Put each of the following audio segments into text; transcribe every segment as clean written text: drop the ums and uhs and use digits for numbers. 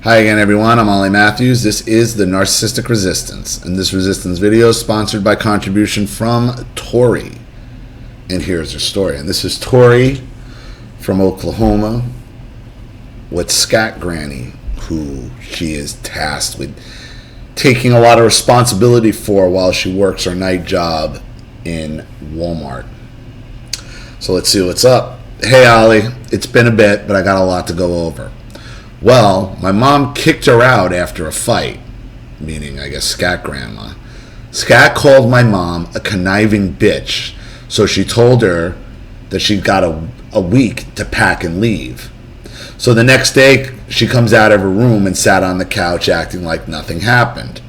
Hi again, everyone. I'm Ollie Matthews. This is the Narcissistic Resistance, and this resistance video is sponsored by contribution from Tori. And here's her story. And this is Tori from Oklahoma with Scat Granny, who she is tasked with taking a lot of responsibility for while she works her night job in Walmart. So let's see what's up. Hey, Ollie. It's been a bit, but I got a lot to go over. Well, my mom kicked her out after a fight, meaning, I guess, Scat Grandma. Scat called my mom a conniving bitch, so she told her that she'd got a week to pack and leave. So the next day, she comes out of her room and sat on the couch acting like nothing happened.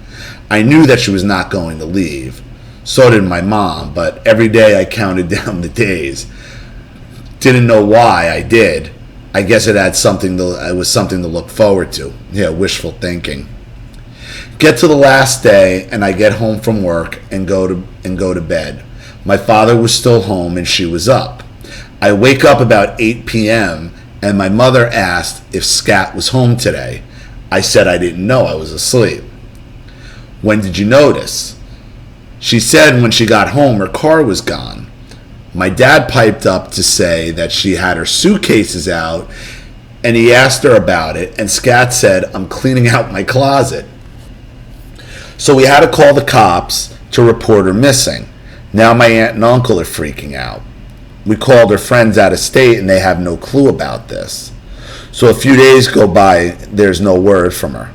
I knew that she was not going to leave. So did my mom, but every day I counted down the days. Didn't know why I did. I guess it was something to look forward to. Yeah, wishful thinking. Get to the last day, and I get home from work and go to bed. My father was still home, and she was up. I wake up about 8 p.m., and my mother asked if Scat was home today. I said I didn't know. I was asleep. When did you notice? She said when she got home, her car was gone. My dad piped up to say that she had her suitcases out, and he asked her about it, and Scat said, I'm cleaning out my closet. So we had to call the cops to report her missing. Now my aunt and uncle are freaking out. We called her friends out of state, and they have no clue about this. So a few days go by, there's no word from her.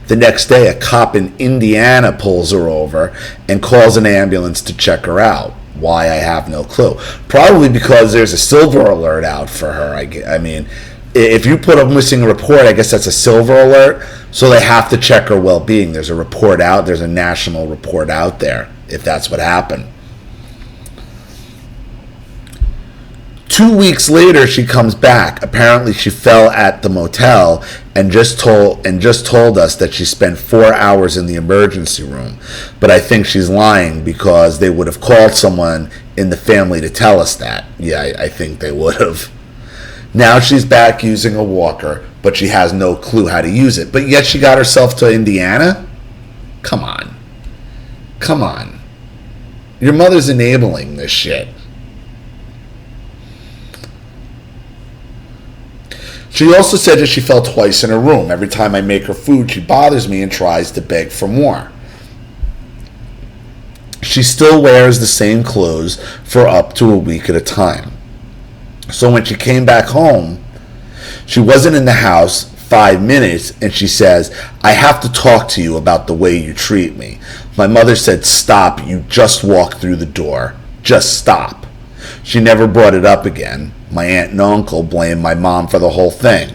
The next day, a cop in Indiana pulls her over and calls an ambulance to check her out. Why, I have no clue. Probably because there's a silver alert out for her. I mean, if you put a missing report, I guess that's a silver alert. So they have to check her well-being. There's a report out. There's a national report out there, if that's what happened. 2 weeks later, she comes back. Apparently, she fell at the motel and just told us that she spent 4 hours in the emergency room. But I think she's lying because they would have called someone in the family to tell us that. Yeah, I think they would have. Now she's back using a walker, but she has no clue how to use it. But yet she got herself to Indiana? Come on. Come on. Your mother's enabling this shit. She also said that she fell twice in her room. Every time I make her food, she bothers me and tries to beg for more. She still wears the same clothes for up to a week at a time. So when she came back home, she wasn't in the house 5 minutes, and she says, I have to talk to you about the way you treat me. My mother said, stop, you just walked through the door. Just stop. She never brought it up again. My aunt and uncle blame my mom for the whole thing.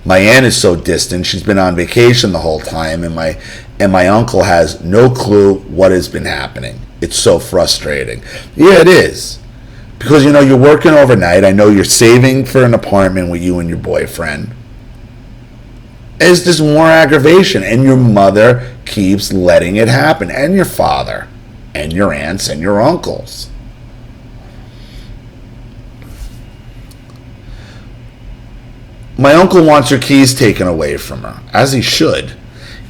My aunt is so distant, she's been on vacation the whole time, and my uncle has no clue what has been happening. It's so frustrating. Yeah, it is. Because, you're working overnight. I know you're saving for an apartment with you and your boyfriend. It's just more aggravation, and your mother keeps letting it happen, and your father, and your aunts, and your uncles. My uncle wants her keys taken away from her, as he should.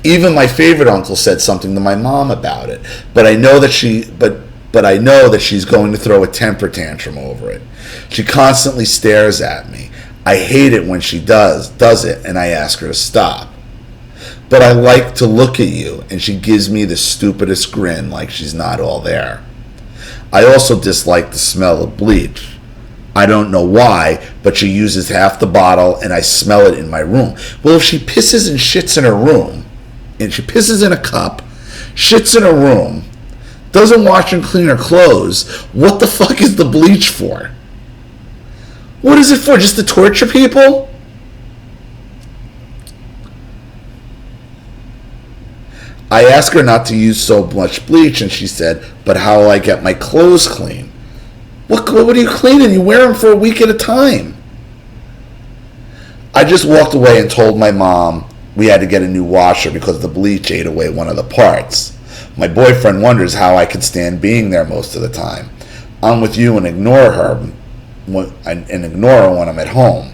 Even my favorite uncle said something to my mom about it, but I know that she's going to throw a temper tantrum over it. She constantly stares at me. I hate it when she does it, and I ask her to stop. But I like to look at you, and she gives me the stupidest grin like she's not all there. I also dislike the smell of bleach. I don't know why, but she uses half the bottle and I smell it in my room. Well, if she pisses and shits in her room, and she pisses in a cup, shits in her room, doesn't wash and clean her clothes, what the fuck is the bleach for? What is it for? Just to torture people? I asked her not to use so much bleach, and she said, but how will I get my clothes clean? What are you cleaning? You wear them for a week at a time. I just walked away and told my mom we had to get a new washer because the bleach ate away one of the parts. My boyfriend wonders how I could stand being there most of the time. I'm with you and ignore her when I'm at home.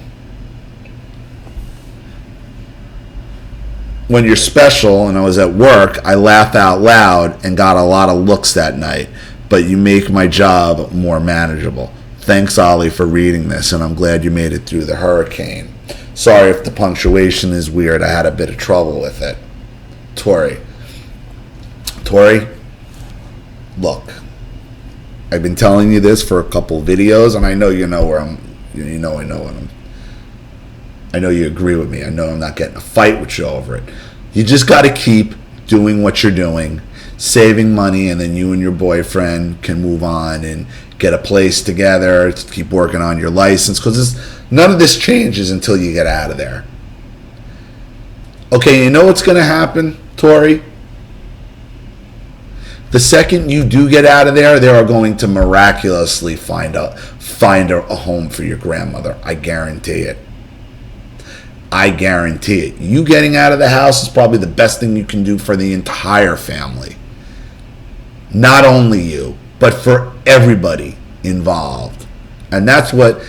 when you're special and I was at work, I laugh out loud and got a lot of looks that night, but you make my job more manageable. Thanks, Ollie, for reading this, and I'm glad you made it through the hurricane. Sorry if the punctuation is weird. I had a bit of trouble with it. Tori, look, I've been telling you this for a couple videos, and I know you know where I know you agree with me. I know I'm not getting a fight with you over it. You just got to keep doing what you're doing, saving money, and then you and your boyfriend can move on and get a place together, keep working on your license, because none of this changes until you get out of there. Okay, you know what's going to happen, Tori? The second you do get out of there, they are going to miraculously find a home for your grandmother. I guarantee it. I guarantee it. You getting out of the house is probably the best thing you can do for the entire family. Not only you, but for everybody involved. And that's what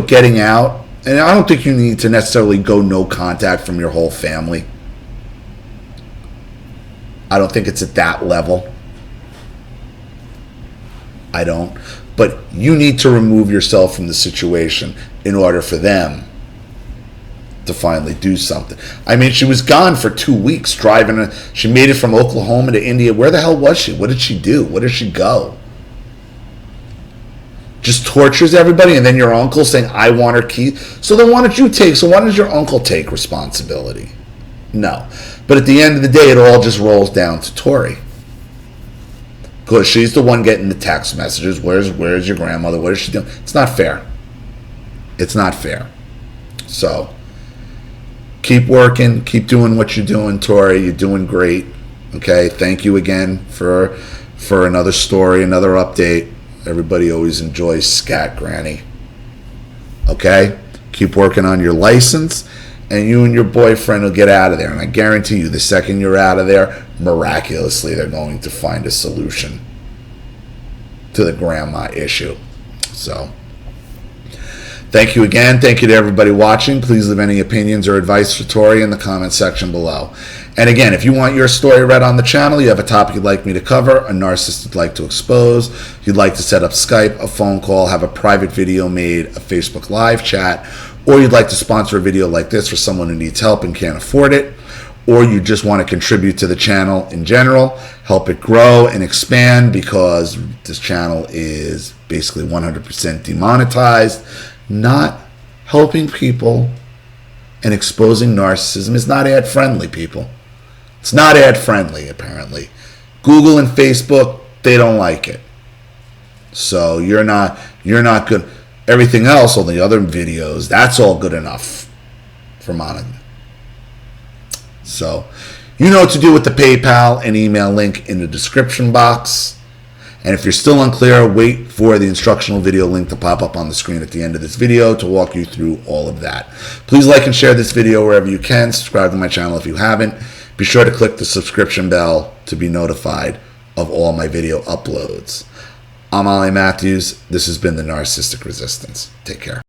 getting out, and I don't think you need to necessarily go no contact from your whole family. I don't think it's at that level. I don't. But you need to remove yourself from the situation in order for them to finally do something. I mean, she was gone for 2 weeks driving. She made it from Oklahoma to India. Where the hell was she? What did she do? Where did she go? Just tortures everybody, and then your uncle saying, I want her key. So then why don't you take, so why does your uncle take responsibility? No. But at the end of the day, it all just rolls down to Tori. Because she's the one getting the text messages. Where's your grandmother? What is she doing? It's not fair. It's not fair. So keep working. Keep doing what you're doing, Tori. You're doing great. Okay. Thank you again for another story, another update. Everybody always enjoys Scat Granny. Okay? Keep working on your license, and you and your boyfriend will get out of there. And I guarantee you, the second you're out of there, miraculously, they're going to find a solution to the grandma issue. So, thank you again. Thank you to everybody watching. Please leave any opinions or advice for Tori in the comment section below. And again, if you want your story read on the channel, you have a topic you'd like me to cover, a narcissist you'd like to expose, you'd like to set up Skype, a phone call, have a private video made, a Facebook live chat, or you'd like to sponsor a video like this for someone who needs help and can't afford it, or you just want to contribute to the channel in general, help it grow and expand, because this channel is basically 100% demonetized. Not helping people and exposing narcissism is not ad friendly, people. It's not ad friendly, apparently. Google and Facebook, they don't like it. So you're not good. Everything else, all the other videos, that's all good enough for monitoring. So you know what to do with the PayPal and email link in the description box. And if you're still unclear, wait for the instructional video link to pop up on the screen at the end of this video to walk you through all of that. Please like and share this video wherever you can. Subscribe to my channel if you haven't. Be sure to click the subscription bell to be notified of all my video uploads. I'm Ollie Matthews. This has been the Narcissistic Resistance. Take care.